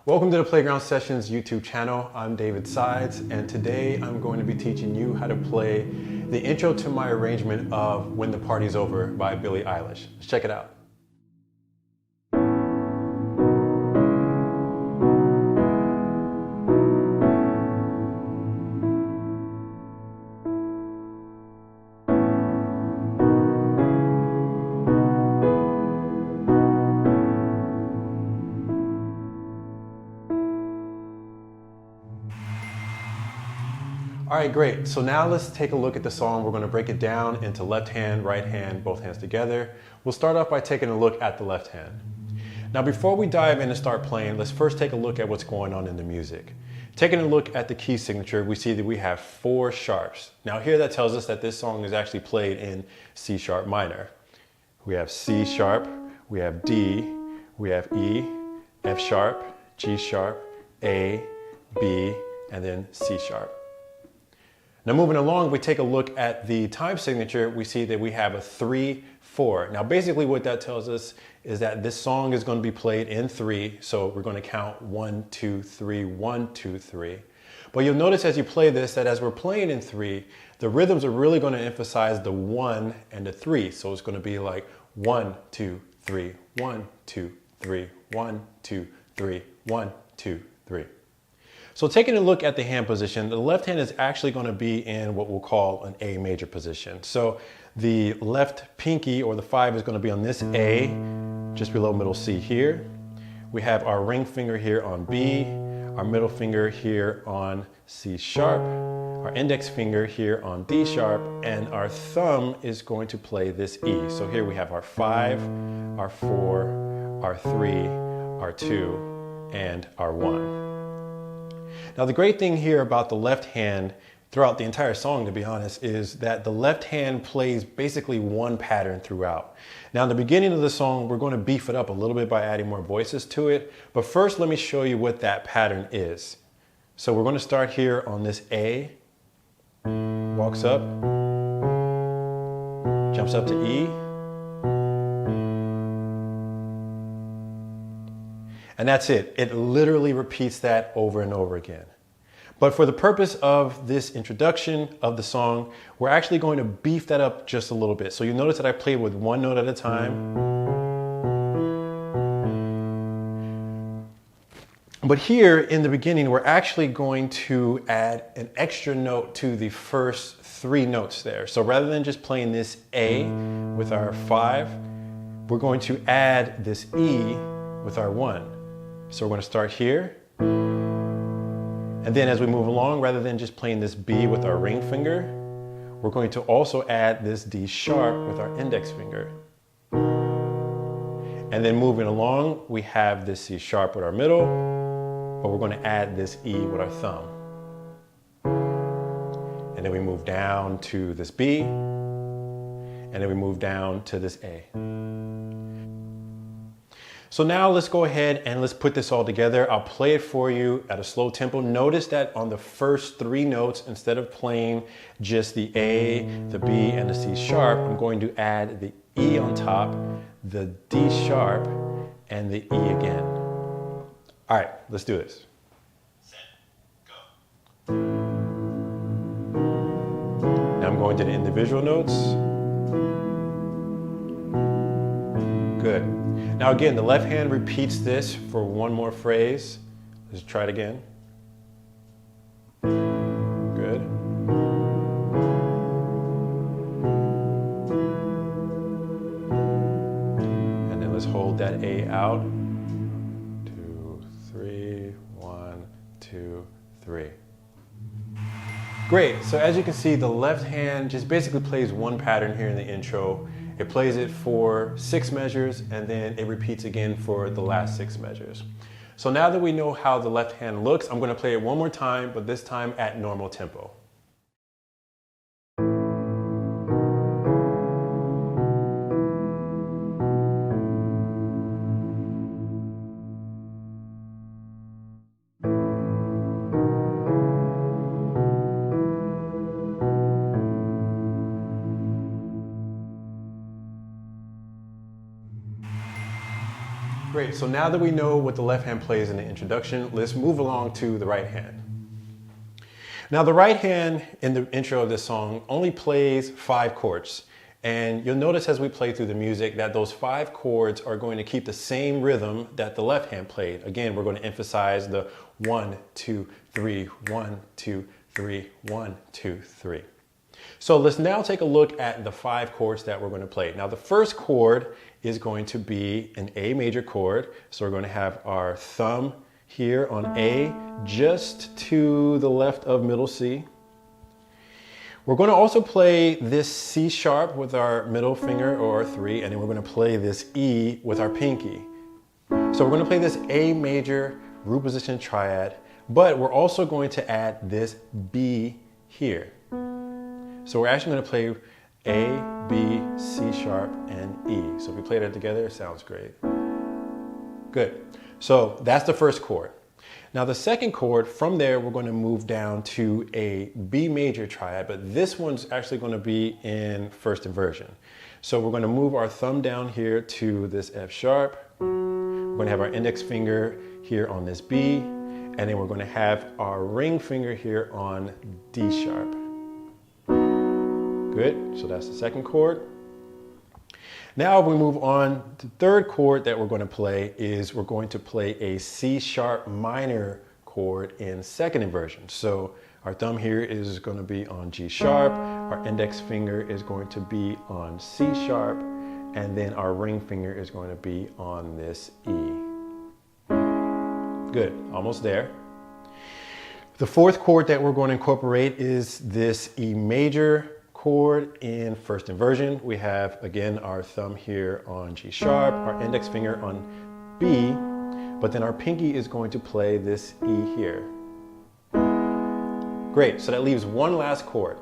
Welcome to the Playground Sessions YouTube channel. I'm David Sides, and today I'm going to be teaching you how to play the intro to my arrangement of When the Party's Over by Billie Eilish. Let's check it out. All right, great. So now let's take a look at the song. We're going to break it down into left hand, right hand, both hands together. We'll start off by taking a look at the left hand. Now, before we dive in and start playing, let's first take a look at what's going on in the music. Taking a look at the key signature, we see that we have 4 sharps. Now here that tells us that this song is actually played in C sharp minor. We have C sharp, we have D, we have E, F sharp, G sharp, A, B, and then C sharp. Now moving along, we take a look at the time signature, we see that we have a 3/4. Now basically what that tells us is that this song is going to be played in 3, so we're going to count 1, 2, 3, 1, 2, 3. But you'll notice as you play this that as we're playing in 3, the rhythms are really going to emphasize the 1 and the 3. So it's going to be like 1, 2, 3, 1, 2, 3, 1, 2, 3, 1, 2, 3. So taking a look at the hand position, the left hand is actually going to be in what we'll call an A major position. So the left pinky or the 5 is going to be on this A, just below middle C here. We have our ring finger here on B, our middle finger here on C sharp, our index finger here on D sharp, and our thumb is going to play this E. So here we have our 5, our 4, our 3, our 2, and our 1. Now the great thing here about the left hand throughout the entire song, to be honest, is that the left hand plays basically one pattern throughout. Now in the beginning of the song, we're going to beef it up a little bit by adding more voices to it. But first, let me show you what that pattern is. So we're going to start here on this A, walks up, jumps up to E, and that's it. It literally repeats that over and over again. But for the purpose of this introduction of the song, we're actually going to beef that up just a little bit. So you notice that I played with one note at a time. But here in the beginning, we're actually going to add an extra note to the first 3 notes there. So rather than just playing this A with our 5, we're going to add this E with our 1. So we're going to start here. And then as we move along, rather than just playing this B with our ring finger, we're going to also add this D sharp with our index finger. And then moving along, we have this C sharp with our middle, but we're going to add this E with our thumb. And then we move down to this B, and then we move down to this A. So now let's go ahead and let's put this all together. I'll play it for you at a slow tempo. Notice that on the first 3 notes, instead of playing just the A, the B, and the C sharp, I'm going to add the E on top, the D sharp, and the E again. All right, let's do this. Set, go. Now I'm going to the individual notes. Good. Now again, the left hand repeats this for one more phrase. Let's try it again. Good. And then let's hold that A out. 2, 3, 1, 2, 3. Great, so as you can see, the left hand just basically plays one pattern here in the intro. It plays it for 6 measures, and then it repeats again for the last 6 measures. So now that we know how the left hand looks, I'm going to play it one more time, but this time at normal tempo. Great. Great, so now that we know what the left hand plays in the introduction, let's move along to the right hand. Now the right hand in the intro of this song only plays 5 chords. And you'll notice as we play through the music that those 5 chords are going to keep the same rhythm that the left hand played. Again, we're going to emphasize the 1, 2, 3, 1, 2, 3, 1, 2, 3. So let's now take a look at the 5 chords that we're going to play. Now the first chord is going to be an A major chord. So we're going to have our thumb here on A, just to the left of middle C. We're going to also play this C sharp with our middle finger or our 3, and then we're going to play this E with our pinky. So we're going to play this A major root position triad, but we're also going to add this B here. So we're actually going to play A, B, C sharp, and E. So if we play that together, it sounds great. Good. So that's the first chord. Now the second chord, from there we're going to move down to a B major triad, but this one's actually going to be in first inversion. So we're going to move our thumb down here to this F sharp. We're going to have our index finger here on this B, and then we're going to have our ring finger here on D sharp. Good, so that's the second chord. Now we move on, the third chord that we're going to play is we're going to play a C sharp minor chord in second inversion. So our thumb here is going to be on G sharp, our index finger is going to be on C sharp, and then our ring finger is going to be on this E. Good, almost there. The fourth chord that we're going to incorporate is this E major chord in first inversion. We have, again, our thumb here on G sharp, our index finger on B, but then our pinky is going to play this E here. Great, so that leaves one last chord.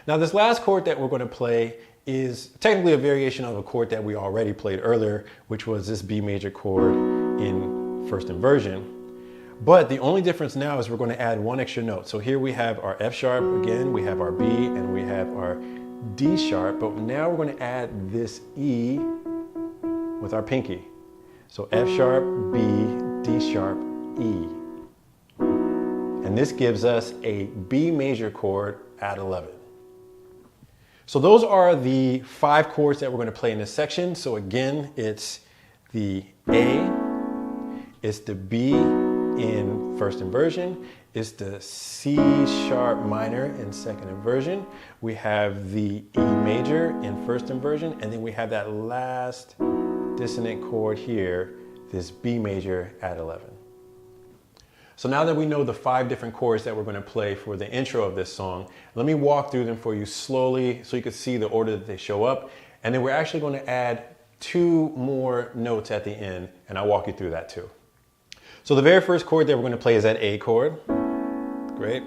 Now this last chord that we're going to play is technically a variation of a chord that we already played earlier, which was this B major chord in first inversion. But the only difference now is we're going to add one extra note. So here we have our F sharp again, we have our B, and we have our D sharp, but now we're going to add this E with our pinky. So F sharp, B, D sharp, E. And this gives us a B major chord at 11. So those are the 5 chords that we're going to play in this section. So again, it's the A, it's the B in first inversion, it's the C sharp minor in second inversion, we have the E major in first inversion, and then we have that last dissonant chord here, this B major at 11. So now that we know the 5 different chords that we're going to play for the intro of this song, let me walk through them for you slowly so you can see the order that they show up, and then we're actually going to add 2 more notes at the end, and I'll walk you through that too. So the very first chord that we're going to play is that A chord. Great.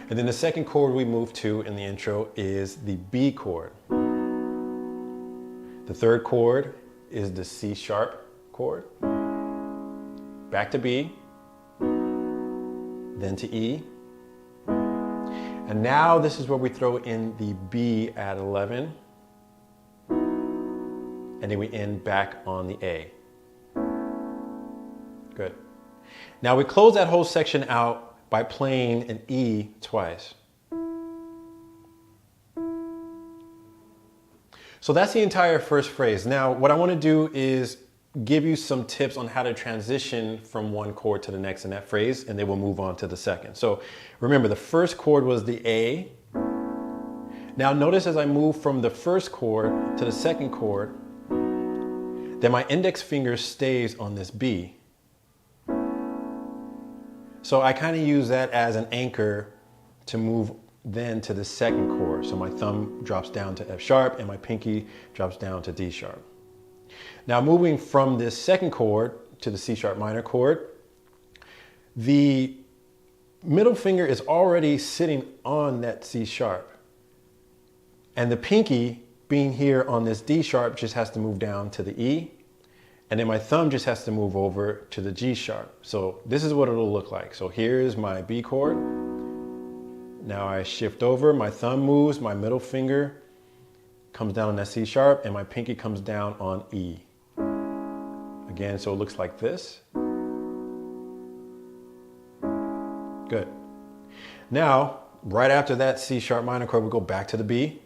And then the second chord we move to in the intro is the B chord. The third chord is the C sharp chord. Back to B. Then to E. And now this is where we throw in the B at 11. And then we end back on the A. Good. Now we close that whole section out by playing an E twice. So that's the entire first phrase. Now what I want to do is give you some tips on how to transition from one chord to the next in that phrase, and then we'll move on to the second. So remember, the first chord was the A. Now notice as I move from the first chord to the second chord, that my index finger stays on this B. So I kind of use that as an anchor to move then to the second chord. So my thumb drops down to F sharp and my pinky drops down to D sharp. Now moving from this second chord to the C sharp minor chord, the middle finger is already sitting on that C sharp. And the pinky being here on this D sharp just has to move down to the E. And then my thumb just has to move over to the G sharp. So this is what it'll look like. So here's my B chord. Now I shift over, my thumb moves, my middle finger comes down on that C sharp, and my pinky comes down on E. Again, so it looks like this. Good. Now, right after that C sharp minor chord, we go back to the B.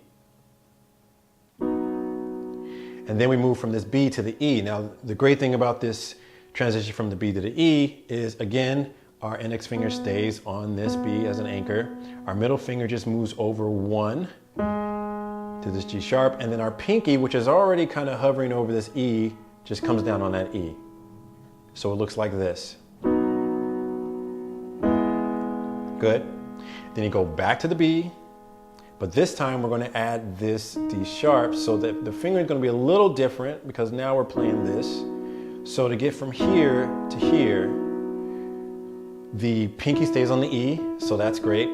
And then we move from this B to the E. Now, the great thing about this transition from the B to the E is, again, our index finger stays on this B as an anchor. Our middle finger just moves over one to this G sharp. And then our pinky, which is already kind of hovering over this E, just comes down on that E. So it looks like this. Good. Then you go back to the B, but this time we're going to add this D sharp so that the finger is going to be a little different because now we're playing this. So to get from here to here, the pinky stays on the E, so that's great.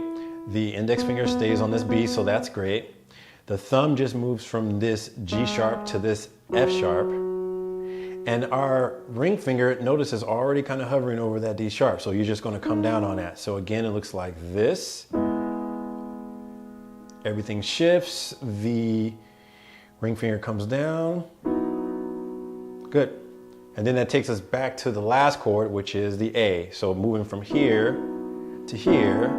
The index finger stays on this B, so that's great. The thumb just moves from this G sharp to this F sharp. And our ring finger, notice, is already kind of hovering over that D sharp. So you're just going to come down on that. So again, it looks like this. Everything shifts. The ring finger comes down. Good. And then that takes us back to the last chord, which is the A. So moving from here to here,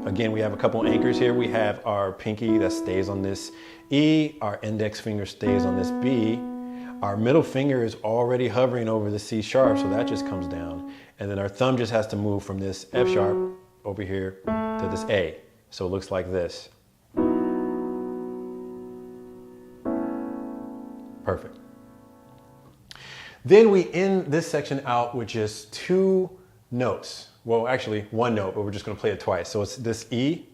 again, we have a couple anchors here. We have our pinky that stays on this E. Our index finger stays on this B. Our middle finger is already hovering over the C sharp, so that just comes down. And then our thumb just has to move from this F sharp over here to this A. So it looks like this. Perfect. Then we end this section out with just two notes. Well, actually one note, but we're just going to play it twice. So it's this E.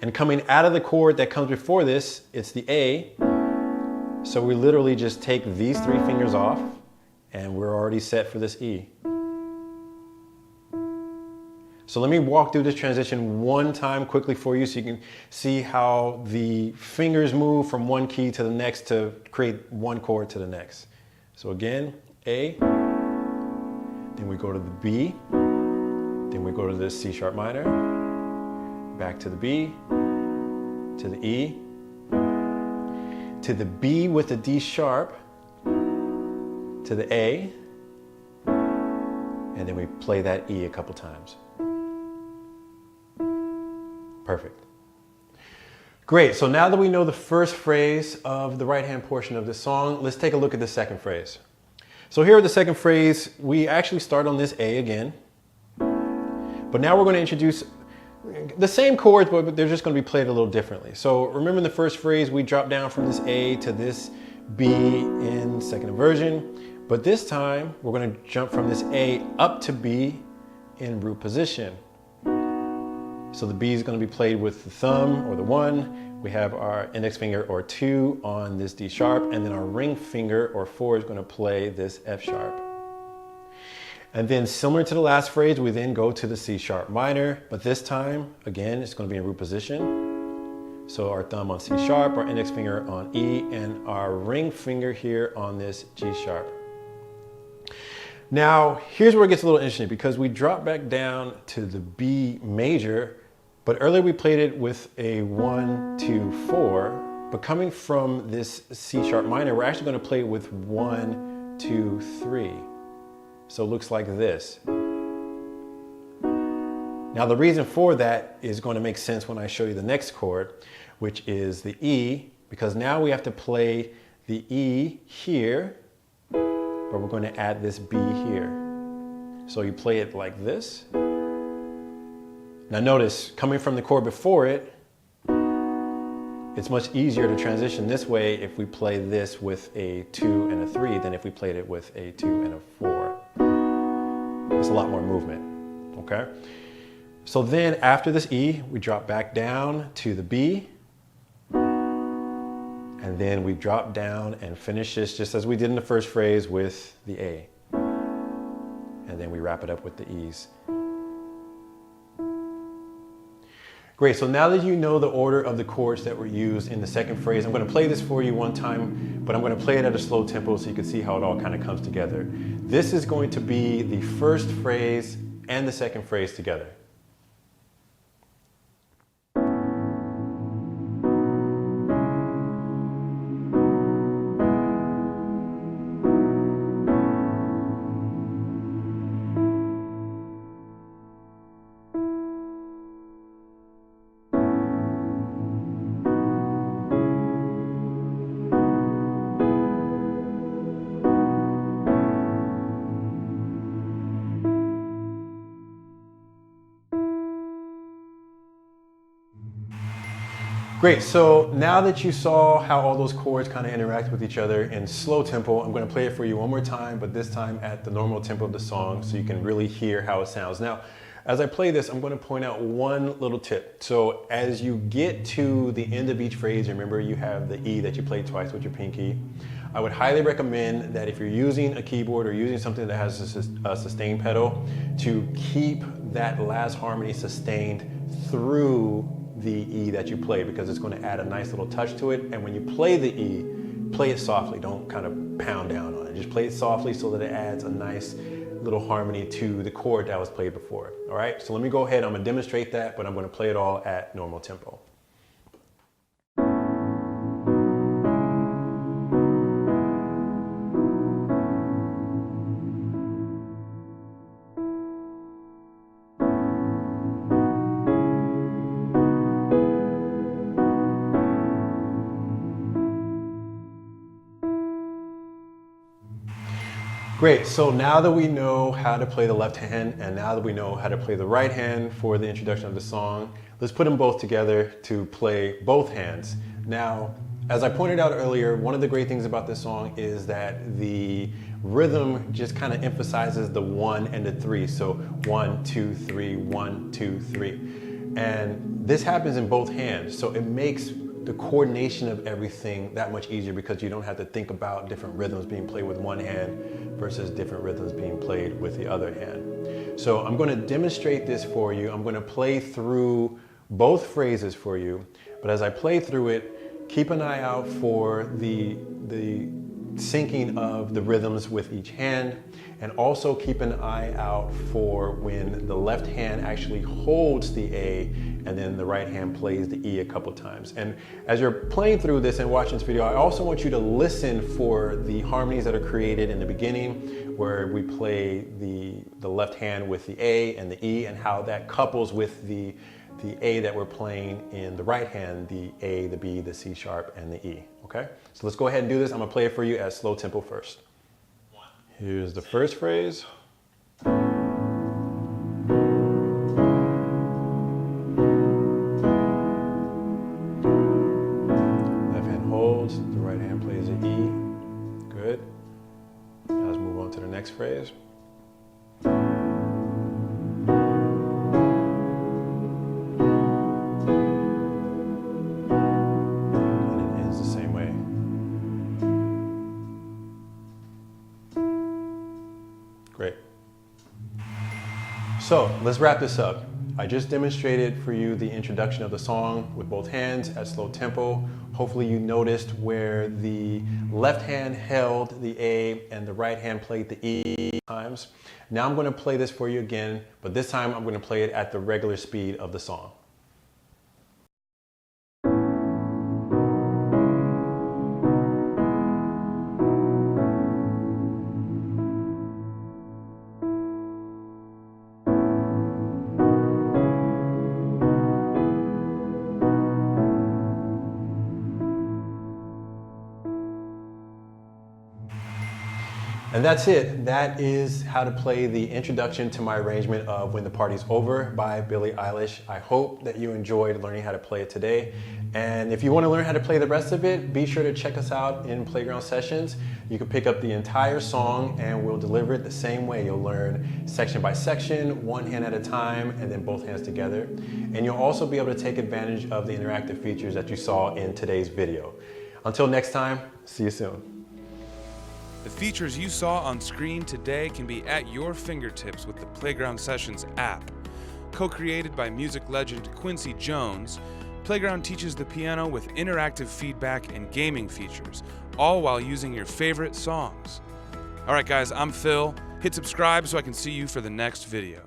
And coming out of the chord that comes before this, it's the A. So we literally just take these three fingers off and we're already set for this E. So let me walk through this transition one time quickly for you so you can see how the fingers move from one key to the next to create one chord to the next. So again, A, then we go to the B, then we go to the C sharp minor, back to the B, to the E, to the B with the D sharp, to the A, and then we play that E a couple times. Perfect. Great, so now that we know the first phrase of the right-hand portion of this song, let's take a look at the second phrase. So here at the second phrase, we actually start on this A again, but now we're going to introduce the same chords, but they're just going to be played a little differently. So remember in the first phrase, we dropped down from this A to this B in second inversion, but this time we're going to jump from this A up to B in root position. So the B is going to be played with the thumb or the 1. We have our index finger or 2 on this D sharp, and then our ring finger or 4 is going to play this F sharp. And then similar to the last phrase, we then go to the C sharp minor, but this time, again, it's going to be in root position. So our thumb on C sharp, our index finger on E, and our ring finger here on this G sharp. Now, here's where it gets a little interesting because we drop back down to the B major, but earlier we played it with a 1, 2, 4, but coming from this C sharp minor, we're actually going to play it with 1, 2, 3. So it looks like this. Now the reason for that is going to make sense when I show you the next chord, which is the E, because now we have to play the E here, but we're going to add this B here. So you play it like this. Now notice, coming from the chord before it, it's much easier to transition this way if we play this with a 2 and a 3 than if we played it with a 2 and a 4. It's a lot more movement, okay? So then after this E, we drop back down to the B, and then we drop down and finish this just as we did in the first phrase with the A. And then we wrap it up with the E's. Great, so now that you know the order of the chords that were used in the second phrase, I'm going to play this for you one time, but I'm going to play it at a slow tempo so you can see how it all kind of comes together. This is going to be the first phrase and the second phrase together. Great, so now that you saw how all those chords kind of interact with each other in slow tempo, I'm going to play it for you one more time, but this time at the normal tempo of the song so you can really hear how it sounds. Now, as I play this, I'm going to point out one little tip. So as you get to the end of each phrase, remember you have the E that you play twice with your pinky. I would highly recommend that if you're using a keyboard or using something that has a sustain pedal, to keep that last harmony sustained through the E that you play, because it's going to add a nice little touch to it. And when you play the E, play it softly. Don't kind of pound down on it. Just play it softly so that it adds a nice little harmony to the chord that was played before. All right, so let me go ahead. I'm going to demonstrate that, but I'm going to play it all at normal tempo. Great, so now that we know how to play the left hand and now that we know how to play the right hand for the introduction of the song, let's put them both together to play both hands. Now, as I pointed out earlier, one of the great things about this song is that the rhythm just kind of emphasizes the 1 and the 3. So 1, 2, 3, 1, 2, 3. And this happens in both hands, so it makes the coordination of everything that much easier because you don't have to think about different rhythms being played with one hand versus different rhythms being played with the other hand. So I'm going to demonstrate this for you. I'm going to play through both phrases for you, but as I play through it, keep an eye out for the syncing of the rhythms with each hand, and also keep an eye out for when the left hand actually holds the A and then the right hand plays the E a couple times. And as you're playing through this and watching this video, I also want you to listen for the harmonies that are created in the beginning where we play the left hand with the A and the E, and how that couples with the A that we're playing in the right hand, the A, the B, the C sharp, and the E, okay? So let's go ahead and do this. I'm gonna play it for you at slow tempo first. Here's the first phrase. Left hand holds, the right hand plays the E. Good. Now let's move on to the next phrase. Great. So let's wrap this up. I just demonstrated for you the introduction of the song with both hands at slow tempo. Hopefully you noticed where the left hand held the A and the right hand played the E times. Now I'm going to play this for you again, but this time I'm going to play it at the regular speed of the song. And that's it. That is how to play the introduction to my arrangement of When the Party's Over by Billie Eilish. I hope that you enjoyed learning how to play it today. And if you want to learn how to play the rest of it, be sure to check us out in Playground Sessions. You can pick up the entire song and we'll deliver it the same way. You'll learn section by section, one hand at a time, and then both hands together. And you'll also be able to take advantage of the interactive features that you saw in today's video. Until next time, see you soon. The features you saw on screen today can be at your fingertips with the Playground Sessions app. Co-created by music legend Quincy Jones, Playground teaches the piano with interactive feedback and gaming features, all while using your favorite songs. All right, guys, I'm Phil. Hit subscribe so I can see you for the next video.